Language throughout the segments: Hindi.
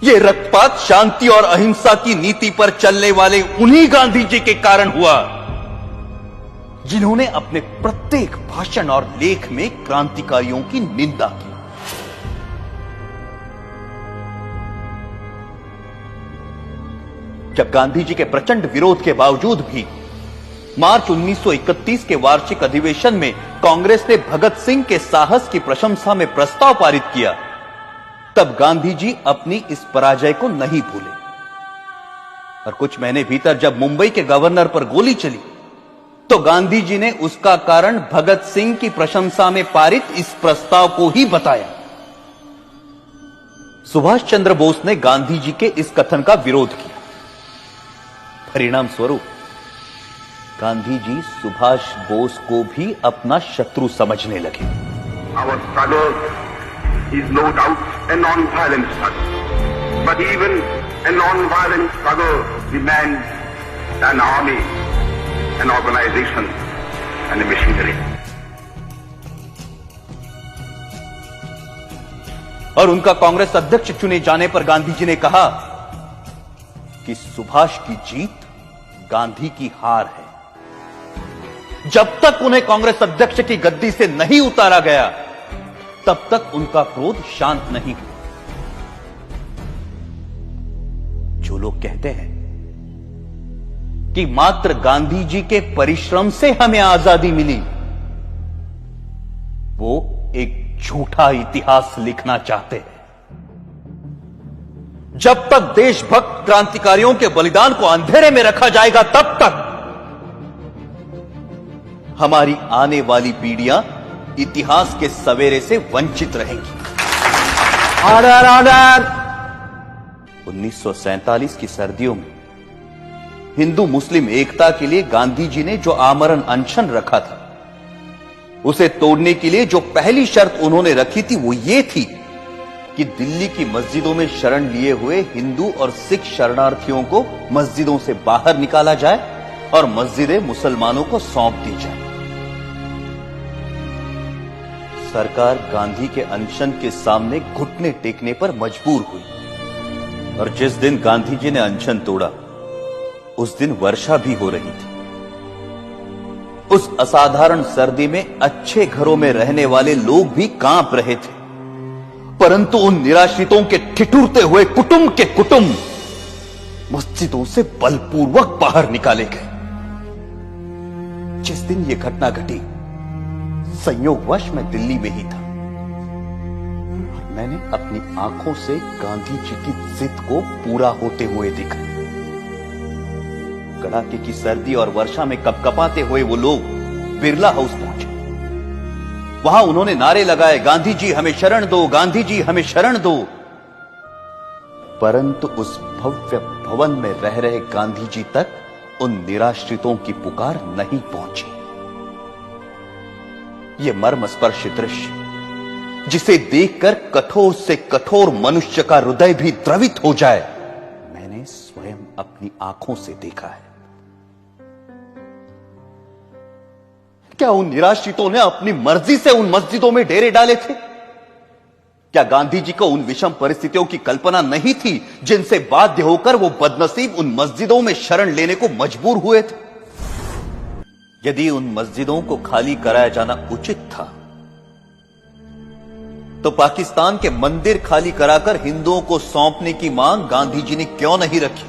ये रक्तपात शांति और अहिंसा की नीति पर चलने वाले उन्हीं गांधी जी के कारण हुआ जिन्होंने अपने प्रत्येक भाषण और लेख में क्रांतिकारियों की निंदा की। जब गांधी जी के प्रचंड विरोध के बावजूद भी मार्च 1931 के वार्षिक अधिवेशन में कांग्रेस ने भगत सिंह के साहस की प्रशंसा में प्रस्ताव पारित किया, तब गांधी जी अपनी इस पराजय को नहीं भूले और कुछ महीने भीतर जब मुंबई के गवर्नर पर गोली चली तो गांधी जी ने उसका कारण भगत सिंह की प्रशंसा में पारित इस प्रस्ताव को ही बताया। सुभाष चंद्र बोस ने गांधी जी के इस कथन का विरोध किया। परिणाम स्वरूप गांधी जी सुभाष बोस को भी अपना शत्रु समझने लगे। Our struggle is no doubt a non-violent struggle, but even a non-violent struggle demands an army, an organization, and a machinery. और उनका कांग्रेस अध्यक्ष चुने जाने पर गांधी जी ने कहा कि सुभाष की जीत गांधी की हार है। जब तक उन्हें कांग्रेस अध्यक्ष की गद्दी से नहीं उतारा गया तब तक उनका क्रोध शांत नहीं हुआ। जो लोग कहते हैं कि मात्र गांधी जी के परिश्रम से हमें आजादी मिली, वो एक झूठा इतिहास लिखना चाहते हैं। जब तक देशभक्त क्रांतिकारियों के बलिदान को अंधेरे में रखा जाएगा तब तक हमारी आने वाली पीढ़ियां इतिहास के सवेरे से वंचित रहेंगी। Order order. 1947 की सर्दियों में हिंदू मुस्लिम एकता के लिए गांधी जी ने जो आमरण अनशन रखा था, उसे तोड़ने के लिए जो पहली शर्त उन्होंने रखी थी वो ये थी कि दिल्ली की मस्जिदों में शरण लिए हुए हिंदू और सिख शरणार्थियों को मस्जिदों से बाहर निकाला जाए और मस्जिदें मुसलमानों को सौंप दी जाए। सरकार गांधी के अनशन के सामने घुटने टेकने पर मजबूर हुई और जिस दिन गांधी जी ने अनशन तोड़ा उस दिन वर्षा भी हो रही थी। उस असाधारण सर्दी में अच्छे घरों में रहने वाले लोग भी कांप रहे थे, परंतु उन निराश्रितों के ठिठुरते हुए कुटुंब के कुटुंब मस्जिदों से बलपूर्वक बाहर निकाले गए। जिस दिन यह घटना घटी संयोगवश मैं दिल्ली में ही था और मैंने अपनी आंखों से गांधी जी की जिद को पूरा होते हुए देखा। कड़ाके की सर्दी और वर्षा में कपकपाते हुए वो लोग बिरला हाउस पहुंचे। वहां उन्होंने नारे लगाए, गांधी जी हमें शरण दो, गांधी जी हमें शरण दो। परंतु उस भव्य भवन में रह रहे गांधी जी तक उन निराश्रितों की पुकार नहीं पहुंची। यह मर्मस्पर्शी दृश्य जिसे देखकर कठोर से कठोर मनुष्य का हृदय भी द्रवित हो जाए, मैंने स्वयं अपनी आंखों से देखा है। क्या उन निराश्रितों ने अपनी मर्जी से उन मस्जिदों में डेरे डाले थे? क्या गांधी जी को उन विषम परिस्थितियों की कल्पना नहीं थी जिनसे बाध्य होकर वो बदनसीब उन मस्जिदों में शरण लेने को मजबूर हुए थे? यदि उन मस्जिदों को खाली कराया जाना उचित था तो पाकिस्तान के मंदिर खाली कराकर हिंदुओं को सौंपने की मांग गांधी जी ने क्यों नहीं रखी?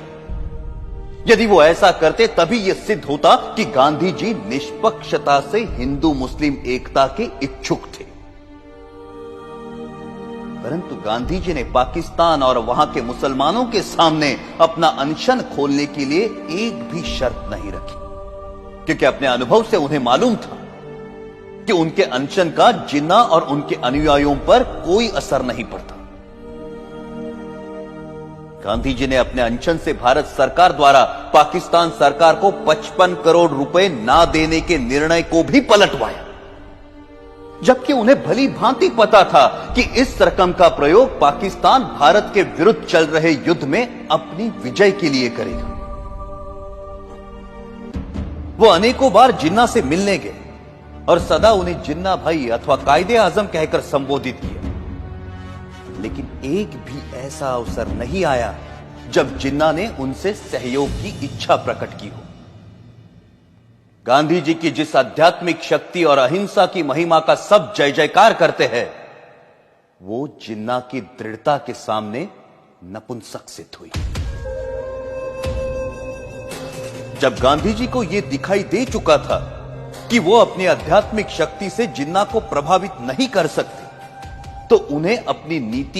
यदि वो ऐसा करते तभी यह सिद्ध होता कि गांधी जी निष्पक्षता से हिंदू मुस्लिम एकता के इच्छुक थे। परंतु गांधी जी ने पाकिस्तान और वहां के मुसलमानों के सामने अपना अनशन खोलने के लिए एक भी शर्त नहीं रखी, क्योंकि अपने अनुभव से उन्हें मालूम था कि उनके अनशन का जिन्ना और उनके अनुयायियों पर कोई असर नहीं पड़ता। गांधी जी ने अपने अनशन से भारत सरकार द्वारा पाकिस्तान सरकार को 55 करोड़ रुपए ना देने के निर्णय को भी पलटवाया, जबकि उन्हें भली भांति पता था कि इस रकम का प्रयोग पाकिस्तान भारत के विरुद्ध चल रहे युद्ध में अपनी विजय के लिए करेगा। वो अनेकों बार जिन्ना से मिलने गए और सदा उन्हें जिन्ना भाई अथवा कायदे आजम कहकर संबोधित किया। लेकिन एक भी ऐसा अवसर नहीं आया जब जिन्ना ने उनसे सहयोग की इच्छा प्रकट की हो। गांधी जी की जिस आध्यात्मिक शक्ति और अहिंसा की महिमा का सब जय जयकार करते हैं, वो जिन्ना की दृढ़ता के सामने नपुंसक सिद्ध हुई। जब गांधी जी को यह दिखाई दे चुका था कि वो अपनी आध्यात्मिक शक्ति से जिन्ना को प्रभावित नहीं कर सकते, तो उन्हें अपनी नीति